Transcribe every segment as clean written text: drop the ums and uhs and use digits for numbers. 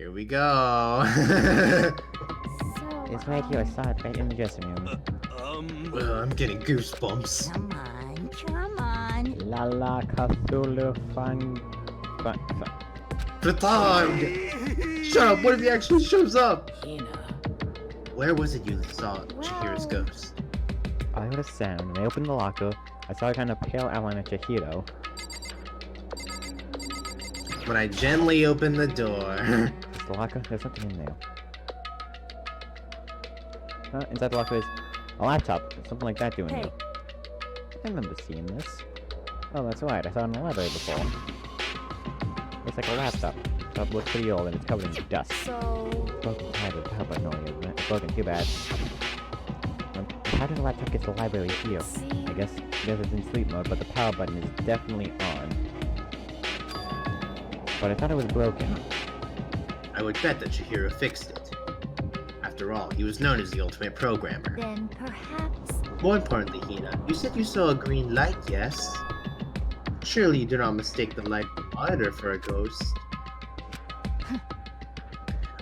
Here we go. It's right here. I saw it right in the dressing room. I'm getting goosebumps. Come on. La la Cthulhu Pretend! Shut up! What if he actually shows up? Hina. Where was it you saw Chihira's ghost? I heard a sound, and I opened the locker. I saw a kind of pale outline of Chihiro. When I gently opened the door. Is the locker? There's something in there. Inside the locker is a laptop. Something like that doing Hey. it. I remember seeing this. Oh, that's right. I saw it in the library before. Looks like a laptop. It looks pretty old and it's covered in dust. So... Broken title, how about no, it's broken, too bad. How did the laptop get to the library here? I guess it's in sleep mode, but the power button is definitely on. But I thought it was broken. I would bet that Chihiro fixed it. After all, he was known as the ultimate programmer. Then perhaps... More importantly, Hina, you said you saw a green light, yes? Surely you do not mistake the light of the monitor for a ghost.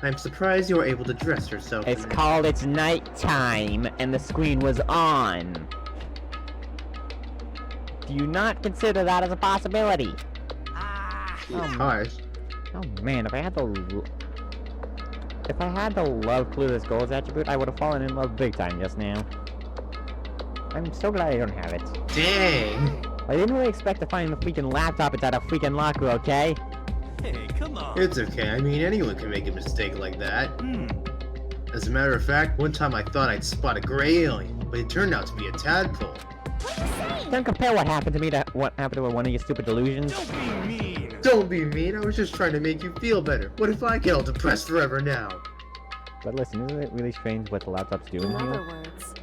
I'm surprised you were able to dress yourself. It's called It's Nighttime, and the screen was on. Do you not consider that as a possibility? It's harsh. Oh man, if I had the love clueless goals attribute, I would have fallen in love big time just now. I'm so glad I don't have it. Dang! I didn't really expect to find the freaking laptop inside a freaking locker, okay? Hey, come on. It's okay, I mean anyone can make a mistake like that. As a matter of fact, one time I thought I'd spot a gray alien, but it turned out to be a tadpole. Don't compare what happened to me to what happened to one of your stupid delusions. Don't be mean. Don't be mean, I was just trying to make you feel better. What if I get all depressed forever now? But listen, isn't it really strange what the laptop's doing In other here? words...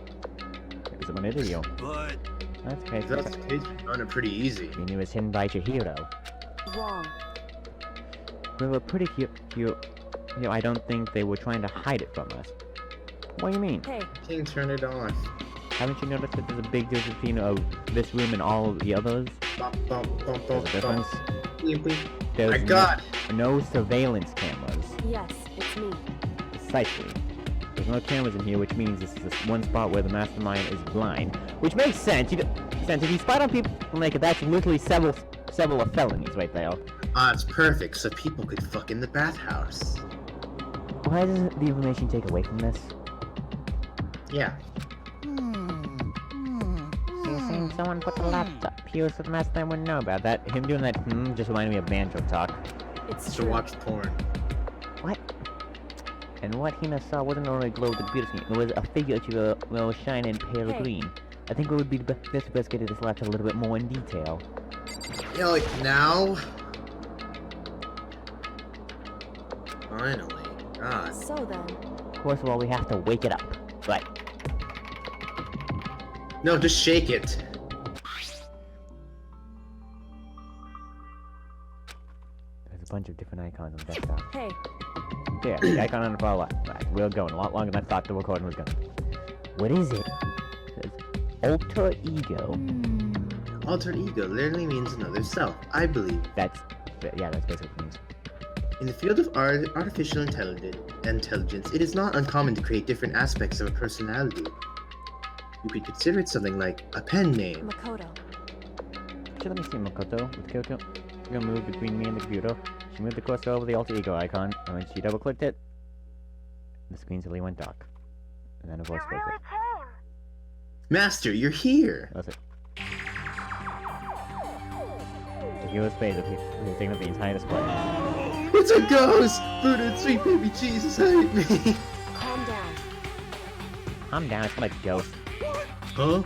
It was an idiot. But That's okay. If that's the case, we found it pretty easy. I mean, it was hidden by Chihiro. Wrong. We were pretty cute. You know, I don't think they were trying to hide it from us. What do you mean? Hey. King, turn it on. Haven't you noticed that there's a big difference between this room and all of the others? Bump, bump, bump, There's a bump, difference. bump. Beep, beep. There's I got it! no surveillance cameras. Yes, it's me. Precisely. There's no cameras in here, which means this is this one spot where the mastermind is blind. Which makes sense. If you spot on people naked, that's literally several of felonies right there. Ah, it's perfect, so people could fuck in the bathhouse. Why doesn't the information take away from this? Yeah. So you're saying someone put the laptop here so the mastermind wouldn't know about that? Him doing that just reminded me of banjo talk. It's To true. watch porn. What? And what Hina saw wasn't only a glow of the beauty scene, it was a figure to will shine in pale Hey. green. I think it would be best to investigate this laptop a little bit more in detail. You know, like, now? Finally. God. So then... First of all, we have to wake it up. Right. No, just shake it. There's a bunch of different icons on the desktop. Hey. There, the icon on the far left. Right, we're going a lot longer than I thought the recording was going. What is it? It says alter ego. Alter ego literally means another self, I believe. That's basically what it means. In the field of artificial intelligence, it is not uncommon to create different aspects of a personality. You could consider it something like a pen name. Makoto. Actually, let me see Makoto. With Kyoko, she's gonna move between me and the computer. She moved the cursor over the alter ego icon, and when she double clicked it, the screen suddenly went dark. And then a voice spoke it. Master, you're here! That's it. The hero's face appeared, taking up the entire display. It's a ghost! Voodoo, sweet baby Jesus, help me! Calm down. I'm down, it's not a ghost. Huh?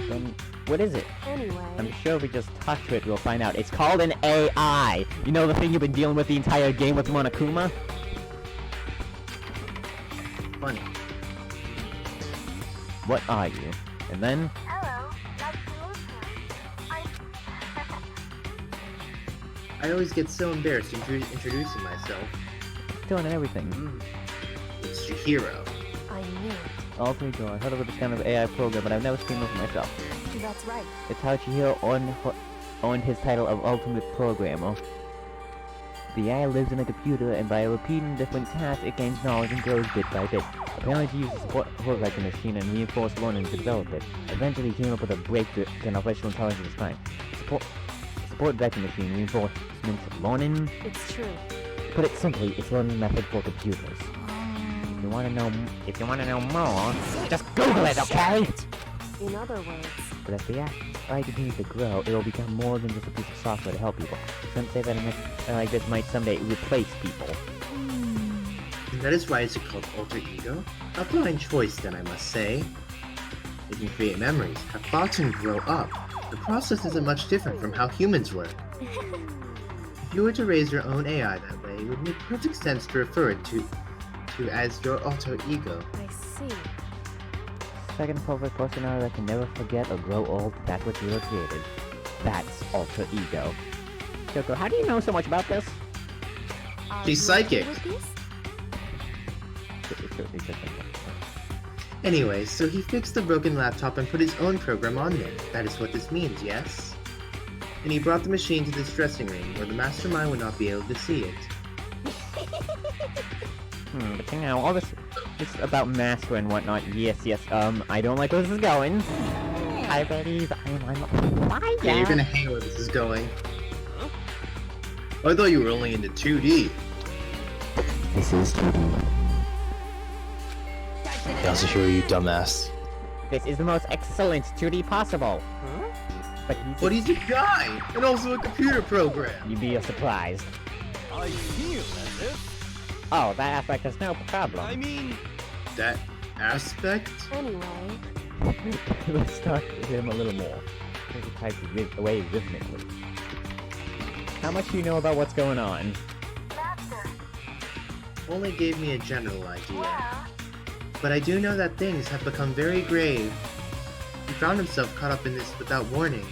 Then, what is it? Anyway... I'm sure if we just talk to it, we'll find out. It's called an AI! You know the thing you've been dealing with the entire game with Monokuma? Funny. What are you? And then... Hello, nice to meet you. I always get so embarrassed introducing myself. doing everything. It's Chihiro. I knew it. Alter ego, I heard of this kind of AI program, but I've never seen one for myself. That's right. It's how Chihiro earned his title of Ultimate Programmer. The AI lives in a computer, and by repeating different tasks, it gains knowledge and grows bit by bit. Apparently, he used a support vector machine and reinforced learning to develop it. Eventually, he came up with a breakthrough in artificial intelligence design. Support vector machine reinforcement learning. It's true. Put it simply, it's learning method for computers. If you want to know more, just Google it, okay? In other words, But if the AI continues to grow, it will become more than just a piece of software to help people. Some say that like this might someday replace people. And that is why it's called alter ego? A blind choice, then, I must say. It can create memories, have thoughts, and grow up. The process isn't much different from how humans work. If you were to raise your own AI that way, it would make perfect sense to refer it to as your alter ego. I see. Second perfect personality that can never forget or grow old, that's what you were created. That's alter ego. Kyoko, how do you know so much about this? Are She's you okay psychic. with this? Anyway, so he fixed the broken laptop and put his own program on there. That is what this means, yes? And he brought the machine to this dressing room, where the mastermind would not be able to see it. But you know, all this about master and whatnot, yes, I don't like where this is going. I believe I'm fire. Yeah, you're gonna hate where this is going. I thought you were only into 2D. This is 2D. I also hear you, dumbass. This is the most excellent 2D possible. But he's a guy, and also a computer program. You'd be surprised. I feel as if... Oh, that aspect is no problem. I mean... That aspect? Anyway, Let's talk to him a little more. Maybe type away rhythmically. How much do you know about what's going on? Master. Only gave me a general idea. Well, But I do know that things have become very grave. He found himself caught up in this without warning.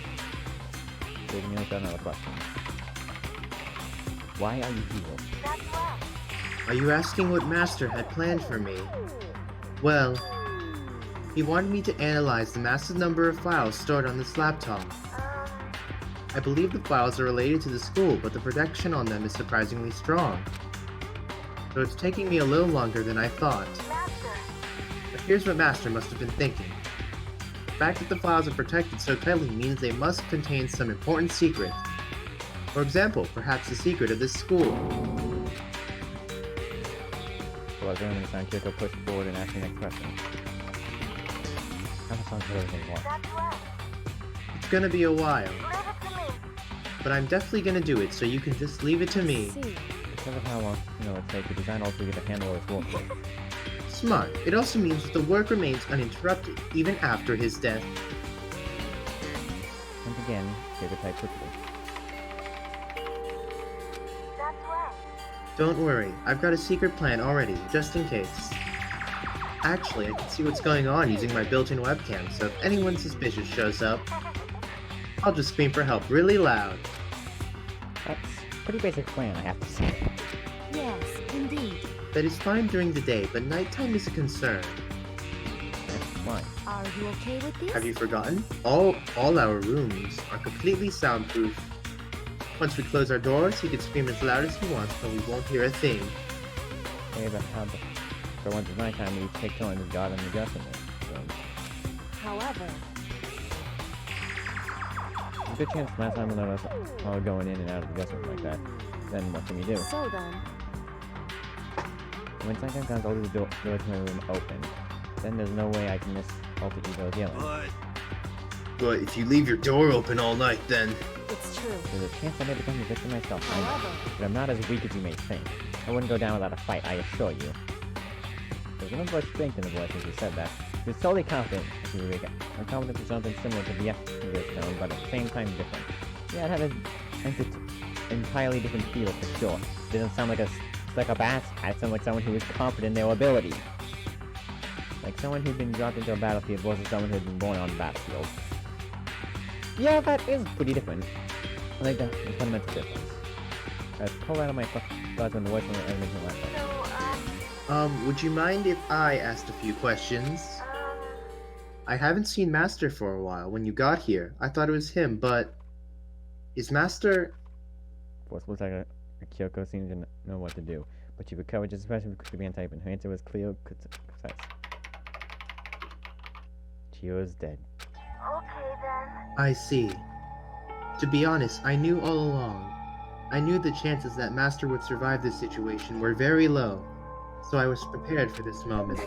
Wait a minute, got another question. Why are you here? that's well. Are you asking what Master had planned for me? Well, he wanted me to analyze the massive number of files stored on this laptop. I believe the files are related to the school, but the protection on them is surprisingly strong. So it's taking me a little longer than I thought. Master. But here's what Master must have been thinking. The fact that the files are protected so tightly means they must contain some important secret. For example, perhaps the secret of this school. Well, I was going to sound Kyoko push forward and ask the next question. How much longer do everything want? That's well. It's gonna be a while, Leave it to me. but I'm definitely gonna do it, so you can just leave it to I me. see. Because of how long, it takes to design also get to handle his workload. Smart. It also means that the work remains uninterrupted, even after his death. Once again, Kyoko type quickly. That's well. Don't worry, I've got a secret plan already, just in case. Actually, I can see what's going on using my built-in webcam, so if anyone suspicious shows up, I'll just scream for help really loud. That's a pretty basic plan, I have to say. Yes, indeed. That is fine during the day, but nighttime is a concern. That's fine. Are you okay with this? Have you forgotten? All our rooms are completely soundproof. Once we close our doors, he can scream as loud as he wants, but we won't hear a thing. Hey, but how the... For once it's nighttime, we take turns with God in the dressing room. So, However, there's a good chance last time we'll notice all going in and out of the dressing room like that. Then what can you do? so then, When nighttime comes, I'll leave the door to my room open. Then there's no way I can miss alter ego's yelling. But... But if you leave your door open all night, then... it's true. There's a chance I may become the victim myself, I know. However, But I'm not as weak as you may think. I wouldn't go down without a fight, I assure you. There's no much strength in the voice as he said that. He was totally confident as he was I'm confident for something similar to the F-figure tone, but at the same time different. Yeah, it had an entirely different feel for sure. It didn't sound like a psychopath, it sounded like someone who was confident in their ability. Like someone who'd been dropped into a battlefield versus someone who'd been born on the battlefield. Yeah, that is pretty different. I think that's the fundamental difference. I pulled out of my thoughts on the voice on the animation laptop. So, Would you mind if I asked a few questions? I haven't seen Master for a while. When you got here, I thought it was him, but... Is Master... For a split second, Kyoko seemed to know what to do, but she recovered just as fast as she could begin typing. Her answer was clear, concise. Chio's dead. Okay then. I see. To be honest, I knew all along. I knew the chances that Master would survive this situation were very low, so I was prepared for this moment.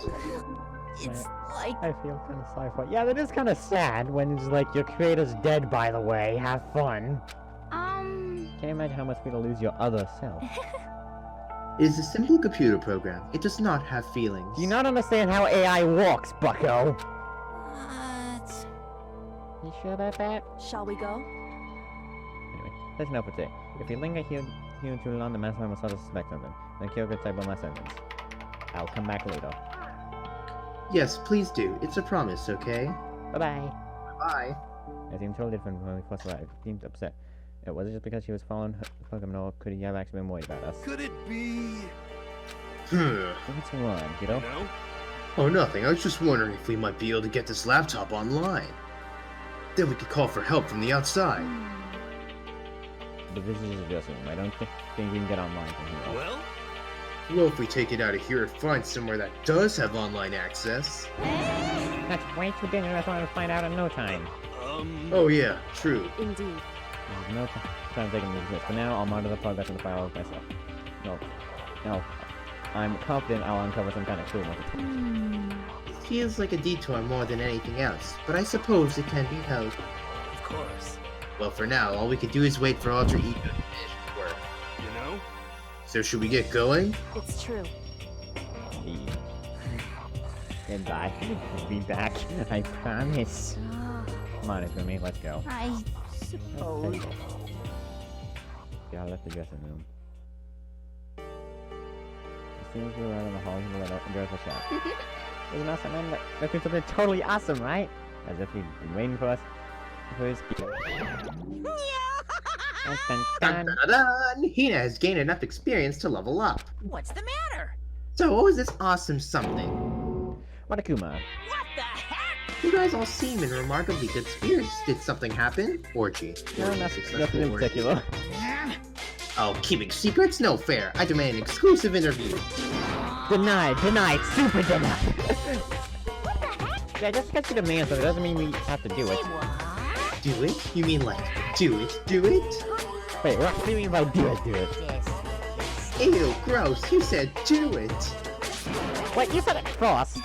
It's like I feel kind of sorry for. Yeah, that is kind of sad when it's like your creator's dead. By the way, have fun. Can't imagine how much feel to lose your other self. It is a simple computer program. It does not have feelings. Do you not understand how AI works, Bucko? what? You sure about that? Shall we go? Anyway, that's enough for today. If you linger here too long, the mastermind will start to suspect something. Then Kyoko type one last sentence. I'll come back later. Yes, please do. It's a promise, okay? Bye-bye. Bye. I seemed totally different when we first arrived. He seemed upset. It wasn't just because she was following her Pokemon, or could he have actually been worried about us? Could it be? What's wrong, kiddo? No? Oh, nothing. I was just wondering if we might be able to get this laptop online. Then we could call for help from the outside. The visitor's dressing room. I don't think we can get online from here. Well? Well, if we take it out of here and find somewhere that does have online access. That's way too dangerous. I want to find out in no time. Oh yeah, true. Indeed. There's no time taking this. For now, I'll monitor the progress of the file myself. No. I'm confident I'll uncover some kind of clue once it's It feels like a detour more than anything else, but I suppose it can be helped. Of course. Well, for now, all we can do is wait for Alter Ego to finish its work. You know? So should we get going? It's true. Goodbye. I'll be back. I promise. Come on, it's with me. Let's go. I suppose. Yeah, I left the dressing room. As soon as we were out in the hall, he let out the door for shot. It was an awesome man. That was something totally awesome, right? As if he'd been waiting for us. For his dun, dun, Dun, dun. dun, dun. Hina has gained enough experience to level up. What's the matter? So what was this awesome something? Watakuma. What the heck? You guys all seem in remarkably good spirits. Did something happen? Orgy. No, Or nothing successful in orgy. particular. Oh, keeping secrets? No fair. I demand an exclusive interview. Denied, super denied. Yeah, just because you demand something doesn't mean we have to do it. Do it? You mean like, do it? Wait, what do you mean by do it? Ew, gross. You said do it. Wait, you said it first.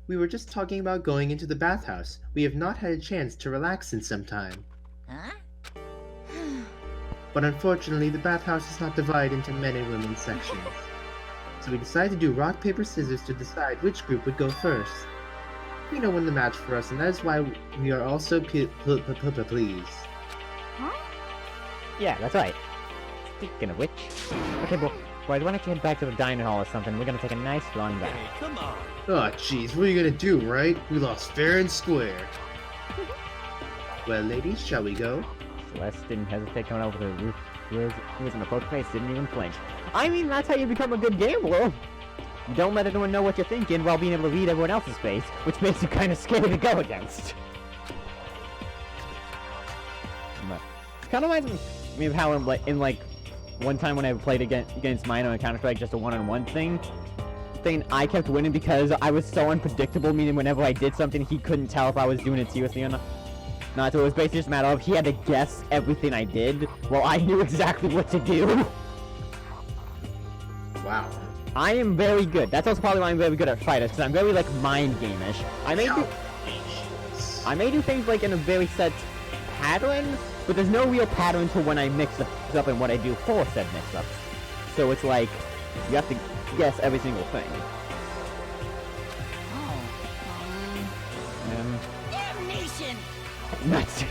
We were just talking about going into the bathhouse. We have not had a chance to relax in some time. Huh? But unfortunately, the bathhouse is not divided into men and women sections. So we decided to do rock, paper, scissors to decide which group would go first. Reno won the match for us, and that is why we are also pleased. Yeah, that's right. Speaking of which... Okay, boys, why don't you head back to the dining hall or something? We're gonna take a nice run back. Hey, come on. Oh, jeez, what are you gonna do, right? We lost fair and square. Well, ladies, shall we go? Celeste didn't hesitate coming over to the roof. He was in a poker face, didn't even flinch. I mean, that's how you become a good gambler. You don't let anyone know what you're thinking while being able to read everyone else's face, which makes you kind of scary to go against. Kind of reminds me of how in like one time when I played against mine on Counter-Strike, just a one-on-one thing, I kept winning because I was so unpredictable, meaning whenever I did something, he couldn't tell if I was doing it seriously or not. So it was basically just a matter of he had to guess everything I did, while I knew exactly what to do. Wow. I am very good. That's also probably why I'm very good at fighters, because I'm very, like, mind game-ish. I may do things, like, in a very set pattern, but there's no real pattern to when I mix up and what I do for said mix-up. So it's like, you have to guess every single thing. Damnation! Nuts.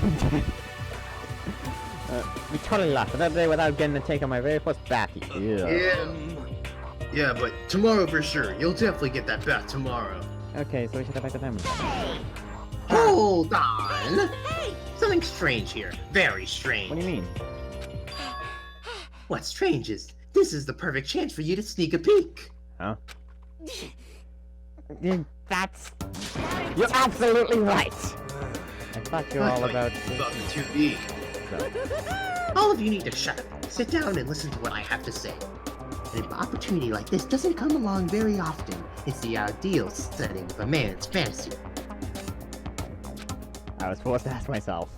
We totally lost that day without getting a take on my very first bath. Yeah, but tomorrow for sure. You'll definitely get that bath tomorrow. Okay, so we should have back the time. Hold on! Something strange here. Very strange. What do you mean? What's strange is, this is the perfect chance for you to sneak a peek. Huh? That's... You're absolutely right! I thought you were all about... About the 2B. So. All of you need to shut up. Sit down and listen to what I have to say. An opportunity like this doesn't come along very often. It's the ideal setting of a man's fantasy. I was forced to ask myself,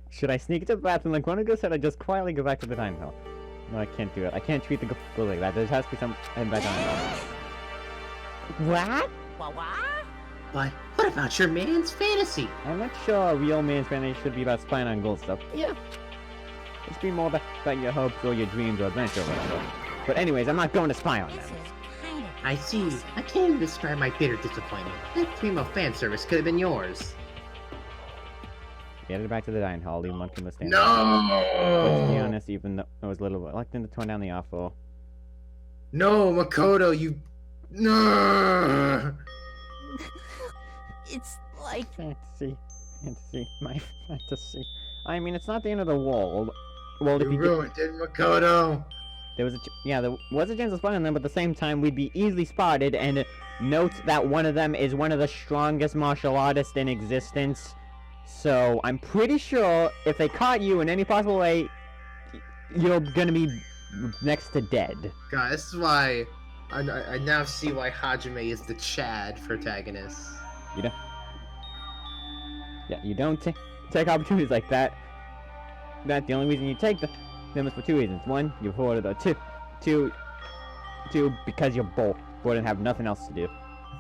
should I sneak into the bathroom like one of said, or just quietly go back to the dining hall? No, I can't do it. I can't treat the girl like that. There has to be some head back on. What? What? But what about your man's fantasy? I'm not sure a real man's fantasy should be about spying on gold stuff. Yeah. It's be more about your hopes or your dreams or adventure or whatever. But anyways, I'm not going to spy on This them. is kind of. I see. I can't even describe my bitter disappointment. That primo fan service could have been yours. Get it back to the dining hall, leave Monkey in the stand. No! But to be honest, even though I was a little reluctant to turn down the offer. No, Makoto, you... No! It's like. Fantasy. My fantasy. I mean, it's not the end of the world. Well, if You you ruined it, Makoto! there was there was a chance of spotting them, but at the same time, we'd be easily spotted, and note that one of them is one of the strongest martial artists in existence. So, I'm pretty sure if they caught you in any possible way, you're gonna be next to dead. God, this is why... I now see why Hajime is the Chad protagonist. Yeah, you don't take opportunities like that. That's the only reason you take them is for two reasons. One, you're bored, or two, because you're bored and have nothing else to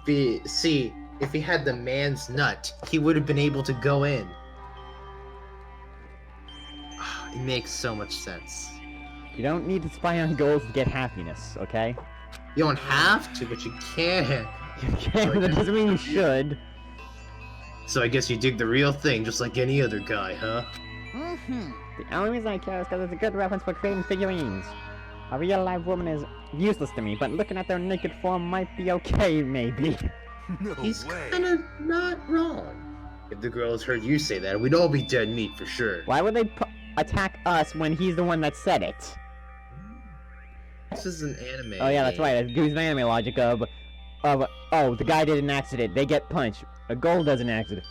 do. See, if he had the man's nut, he would have been able to go in. It makes so much sense. You don't need to spy on goals to get happiness, okay? You don't have to, but you can. You can, but that doesn't mean you should. So I guess you dig the real thing, just like any other guy, huh? Mm-hmm. The only reason I care is because it's a good reference for creating figurines. A real live woman is useless to me, but looking at their naked form might be okay, maybe. No He's way. kinda not wrong. If the girls heard you say that, we'd all be dead meat for sure. Why would they attack us when he's the one that said it? This is an anime. Oh yeah, that's game. right. It's using anime logic of, oh, the guy did an accident. They get punched. A goal does an accident.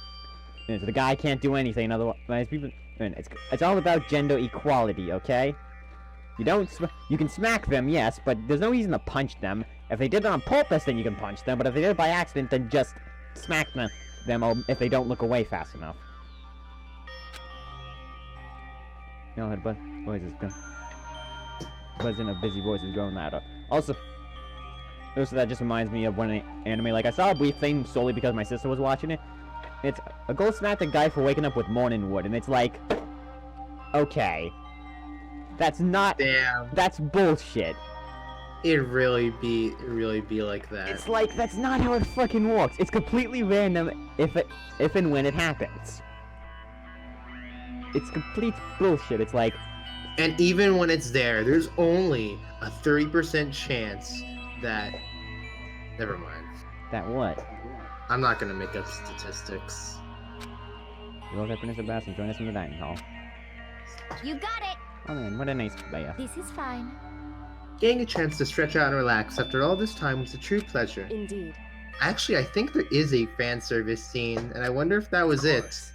So the guy can't do anything. Otherwise, people. It's all about gender equality, okay? You can smack them, yes, but there's no reason to punch them. If they did it on purpose, then you can punch them. But if they did it by accident, then just smack them if they don't look away fast enough. No, but voices go. Wasn't a busy voice is growing louder. Also, that just reminds me of one anime. Like I saw a brief thing solely because my sister was watching it. It's a girl smacked a guy for waking up with morning wood, and it's like, okay, that's not. Damn. That's bullshit. It'd really be like that. It's like that's not how it fucking works. It's completely random if and when it happens. It's complete bullshit. It's like. And even when it's there, there's only a 30% chance that... Never mind. That what? I'm not gonna make up statistics. You all got to finish the bath and join us in the dining hall. You got it. Oh man, what a nice player. This is fine. Getting a chance to stretch out and relax after all this time was a true pleasure. Indeed. Actually, I think there is a fan service scene, and I wonder if that was it.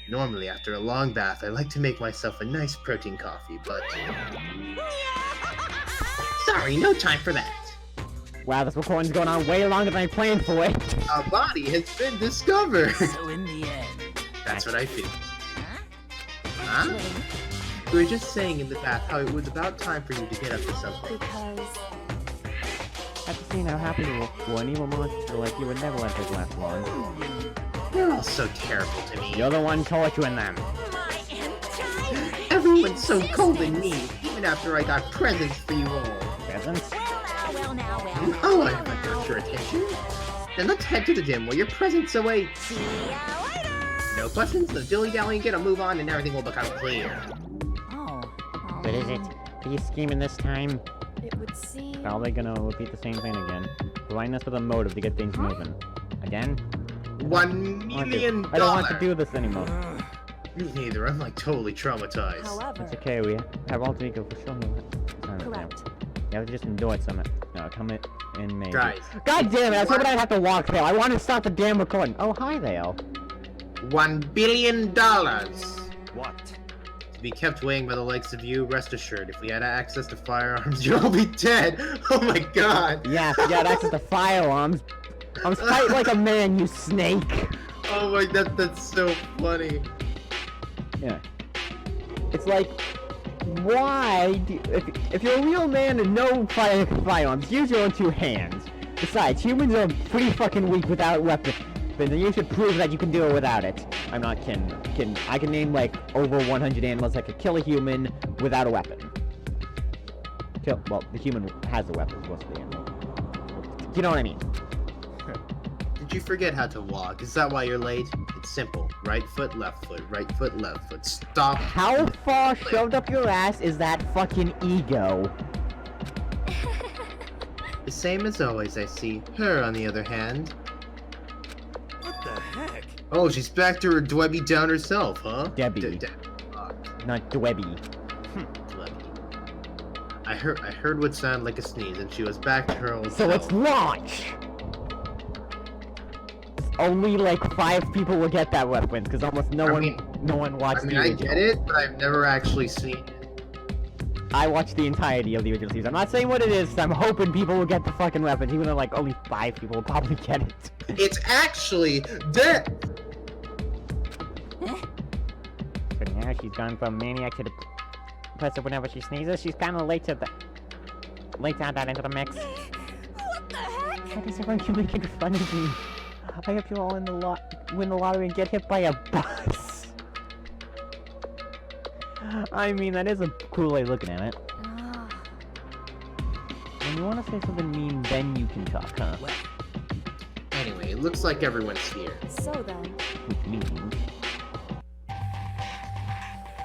Normally, after a long bath, I like to make myself a nice protein coffee, but... Sorry, no time for that. Wow, this recording's going on way longer than I planned for it. A body has been discovered. So in the end. That's what I feel. Huh? Huh? We were just saying in the bath how it was about time for you to get up to something. Because After seeing how happy you were for an evil monster like you would never let this last long. You're all so terrible to me. You're the one torturing them. My entire. Everyone's so cold and mean, even after I got presents for you all. Peasants? Well now. Oh, I haven't got your attention. Then let's head to the gym where your presents await. See ya later. No questions, no dilly-dallying, get a move on, and everything will become clear. Oh. What is it? Are you scheming this time? it would seem. Probably gonna repeat the same thing again. Providing us with a motive to get things moving. Again? $1 million. I don't want to do this anymore. Me neither. I'm like totally traumatized. However, It's okay, we have alter ego for sure. correct. You have to just enjoy it some. No, come in maybe. Guys, God damn it, I was hoping I'd have to walk there. I want to stop the damn recording. Oh, hi there. $1 billion. What? To be kept waiting by the likes of you, rest assured, if we had access to firearms, you'd all be dead! Oh my god! Yeah, you got access to firearms. I'm fight like a man, you snake. Oh my, that's so funny. Yeah. It's like, why? If you're a real man and no firearms, use your own two hands. Besides, humans are pretty fucking weak without weapons, and you should prove that you can do it without it. I'm not kidding. I can name like over 100 animals that could kill a human without a weapon. Well, the human has a weapon, what's the animal? You know what I mean? Did you forget how to walk? Is that why you're late? It's simple. Right foot, left foot, right foot, left foot. Stop. How far shoved up your ass is that fucking ego? The same as always, I see. Her, on the other hand. What the heck? Oh, she's back to her Dwebby down herself, huh? Debbie. Not Dwebby. Dwebby. I heard what sounded like a sneeze, and she was back to her old So self. let's launch! Only like 5 people will get that weapon, because almost no one watched the I original. get it, but I've never actually seen it. I watched the entirety of the original series. I'm not saying what it is, I'm hoping people will get the fucking weapons, even though like only 5 people will probably get it. It's actually death! But now she's gone from maniac to depressive whenever she sneezes. She's kind of late to add that into the mix. What the heck? Why does everyone keep making fun of me? I hope you all win the lottery and get hit by a bus. I mean, that is a cool way of looking at it. Ah. When you want to say something mean, then you can talk, huh? Anyway, it looks like everyone's here. So then. Which means...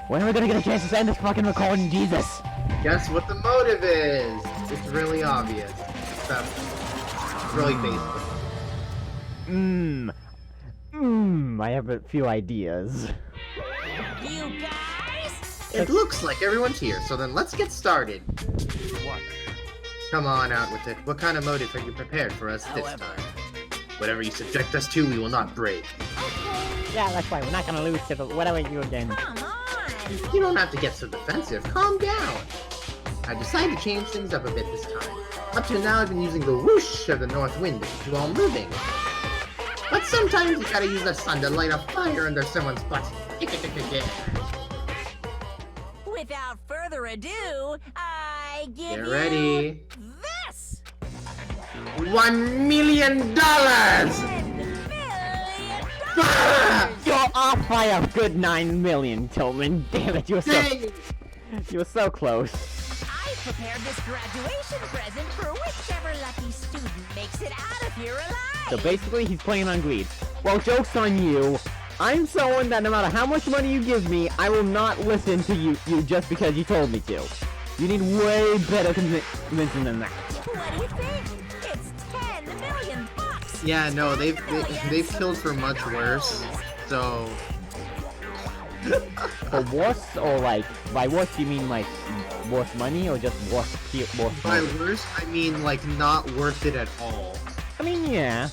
When are we gonna get a chance to end this fucking recording, Jesus? Guess what the motive is? It's really obvious. It's really basic. I have a few ideas. You guys? It looks like everyone's here, so then let's get started. What? Come on out with it. What kind of motive are you prepared for us this However. time? Whatever you subject us to, we will not break. Yeah, that's right. We're not gonna lose to the whatever you again. Come on. You don't have to get so defensive. Calm down. I decided to change things up a bit this time. Up to now, I've been using the whoosh of the north wind to keep you all moving. But sometimes you gotta use the sun to light a fire under someone's butt. Without further ado, I give Get you ready. this. $1 million! 10 million Ah! You're off by a good 9 million, Tillman. Damn it, you were so close. I prepared this graduation present for whichever lucky student makes it out of here alive. So basically, he's playing on greed. Well, joke's on you. I'm someone that no matter how much money you give me, I will not listen to you just because you told me to. You need way better convincing than that. What do you think? It's 10 million bucks. Yeah, no, they've killed for much worse. So For worse, or like, by worse you mean like worse money, or just worse by money? worse, I mean like not worth it at all. I mean, yeah.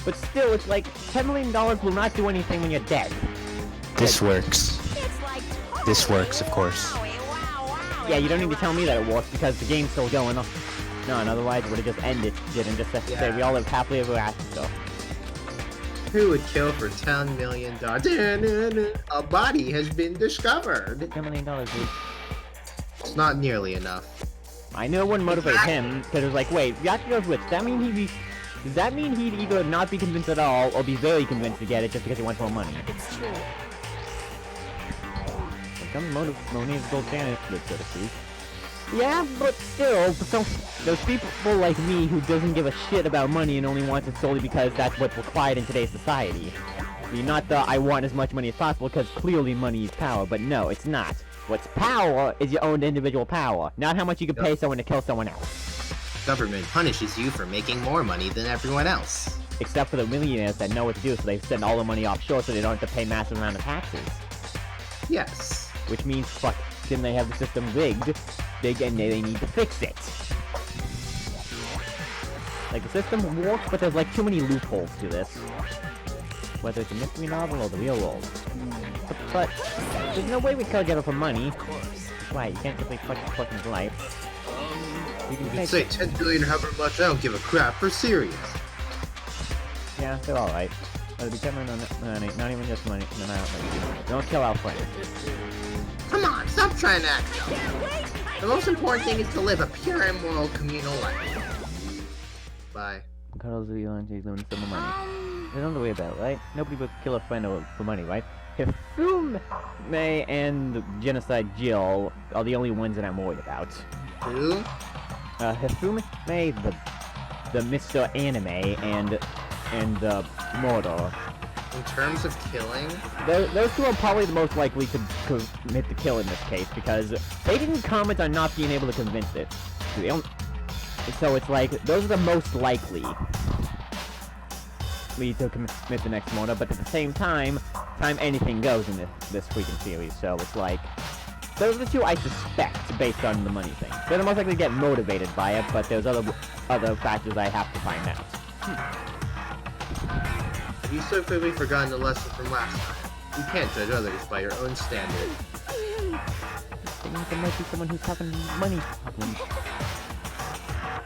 But still, it's like $10 million will not do anything when you're dead. This works. It's like This works, of course. wow. Yeah, you don't need to tell me that it works because the game's still going on. No, and otherwise it would have just ended and just have to say Yeah. we all live happily ever after. So. Who would kill for $10 million? A body has been discovered. $10 million, dude. It's not nearly enough. I know it wouldn't motivate him because it was like, wait, you have to go switch. Does that mean he'd either not be convinced at all or be very convinced to get it just because he wants more money? It's true. Some motives gold standard, so to speak. Yeah, but still, there's people like me who doesn't give a shit about money and only wants it solely because that's what's required in today's society. I mean, not the I want as much money as possible because clearly money is power, but no, it's not. What's power is your own individual power, not how much you can pay someone to kill someone else. Government punishes you for making more money than everyone else. Except for the millionaires that know what to do, so they send all the money offshore so they don't have to pay massive amount of taxes. Yes. Which means, then they have the system rigged, and they need to fix it. Like, the system works, but there's like too many loopholes to this. Whether it's a mystery novel or the real world. But there's no way we could get her for money. Why? You can't simply fuck his fucking life. You You can can say 10 billion however much, I don't give a crap, for serious. Yeah, they're alright. But it'll be coming on money, not even just money. No, like, don't kill our friends. Come on, stop trying to act tough. The most important thing is to live a pure and moral communal life. Bye. Carlos Vigilante's living some money. There's nothing to worry about, right? Nobody would kill a friend for money, right? Hifume and Genocide Jill are the only ones that I'm worried about. Who? Hifume, the Mr. Anime, and Mordor. In terms of killing? Those two are probably the most likely to commit the kill in this case, because they didn't comment on not being able to convince it. So it's like, those are the most likely to commit the next murder, but at the same time anything goes in this freaking series, so it's like, those are the two I suspect based on the money thing. They're the most likely to get motivated by it, but there's other factors I have to find out. Have you so quickly forgotten the lesson from last time? You can't judge others by your own standard. I think there might be someone who's having money problems.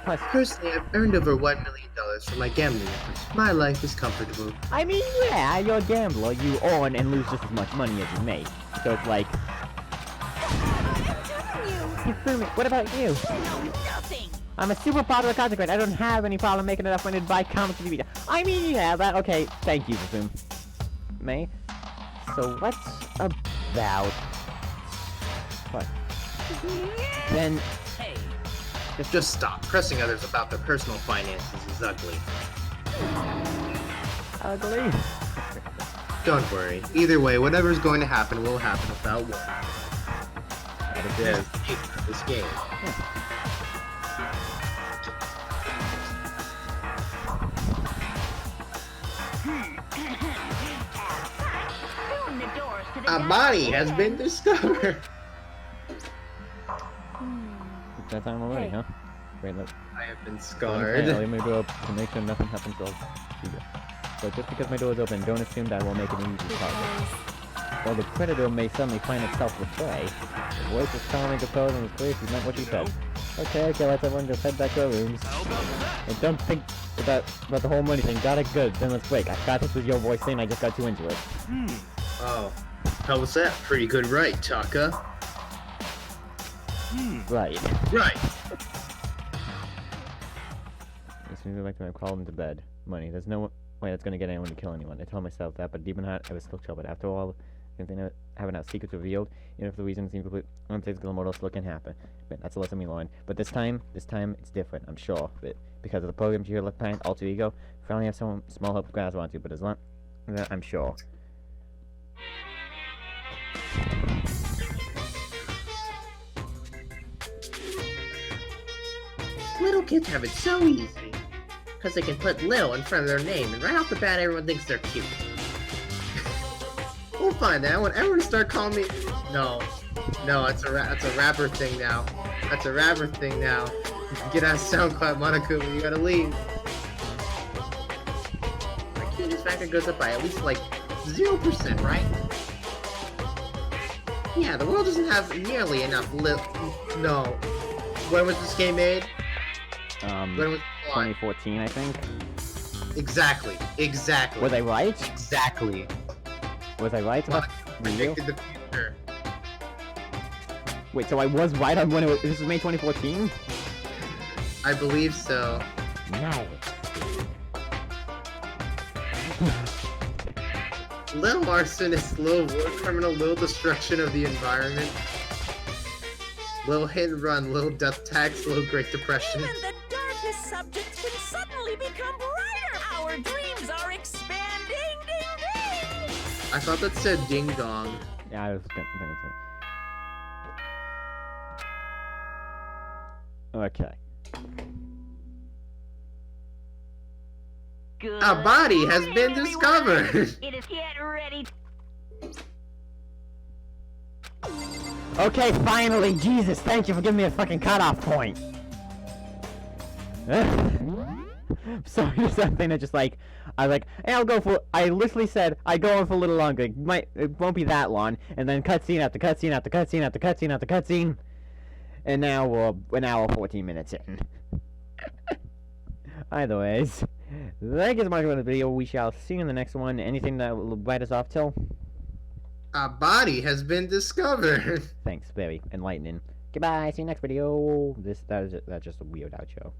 Plus, Personally, I've earned over $1 million from my gambling efforts. My life is comfortable. I mean, yeah, you're a gambler. You earn and lose just as much money as you make. So it's like, what about you? Nothing. I'm a super popular content creator. I don't have any problem making enough money to buy comics and DVD. I mean, yeah, that okay. Thank you, Zoom. May. So what's about what? Then Hey. Just stop. Pressing others about their personal finances is ugly. ugly. Don't worry. Either way, whatever's going to happen will happen without warning. That is the nature of this game. Soon the doors to the A body has been discovered. It's that time already, huh? Wait, look. I have been Okay, scarred. I'll leave my door open to make sure nothing happens to So just because my door is open, don't assume that I will make an easy target. While the predator may suddenly find itself with prey, the voice is calmly composed and was clear she meant what she said. Okay, let's everyone just head back to our rooms. And don't think about the whole money thing. Got it good, then let's break. I thought this was your voice saying I just got too into it. Oh. How was that? Pretty good, right, Taka? Right. Right. As soon as I like to crawl into bed. Money. There's no way that's gonna get anyone to kill anyone. I told myself that, but deep in heart, I was still troubled. After all, having our secrets revealed, even if the reason seemed complete unphysical and mortal, still can happen. But that's a lesson we learned. But this time it's different. I'm sure. But because of the program you left behind, alter ego, finally have some small hope to grasp onto. But as long as that, I'm sure. Little kids have it so easy. Because they can put Lil in front of their name, and right off the bat, everyone thinks they're cute. We'll find out when everyone start calling me. No, that's a rapper thing now. That's a rapper thing now. Get out of SoundCloud, Monokuma. You gotta leave. My cuteness factor goes up by at least like 0%, right? Yeah, the world doesn't have nearly enough No. When was this game made? When was it launched? 2014, I think. Exactly. Was I right? Exactly. Was I right about real? Predicted the future. Wait, so I was right on when this was May 2014? I believe so. Nice. Little arsonist, little war criminal, little destruction of the environment. Little hit and run, little death tax, little Great Depression. Even the darkest subjects can suddenly become brighter. Our dreams are expanding. Ding ding. I thought that said ding dong. Yeah, I was gonna think that's right. Okay. Good. A body has been morning, discovered. everyone. It is yet ready. Okay, finally! Jesus, thank you for giving me a fucking cutoff point! Sorry, something that just like, I was like, hey, I literally said, I go on for a little longer, it won't be that long, and then cutscene after cutscene after cutscene after cutscene after cutscene, and now we're an hour 14 minutes in. Either ways, thank you so much for the video, we shall see you in the next one. Anything that will bite us off, Till? A body has been discovered. Thanks, very enlightening. Goodbye, see you next video. That's just a weird outro.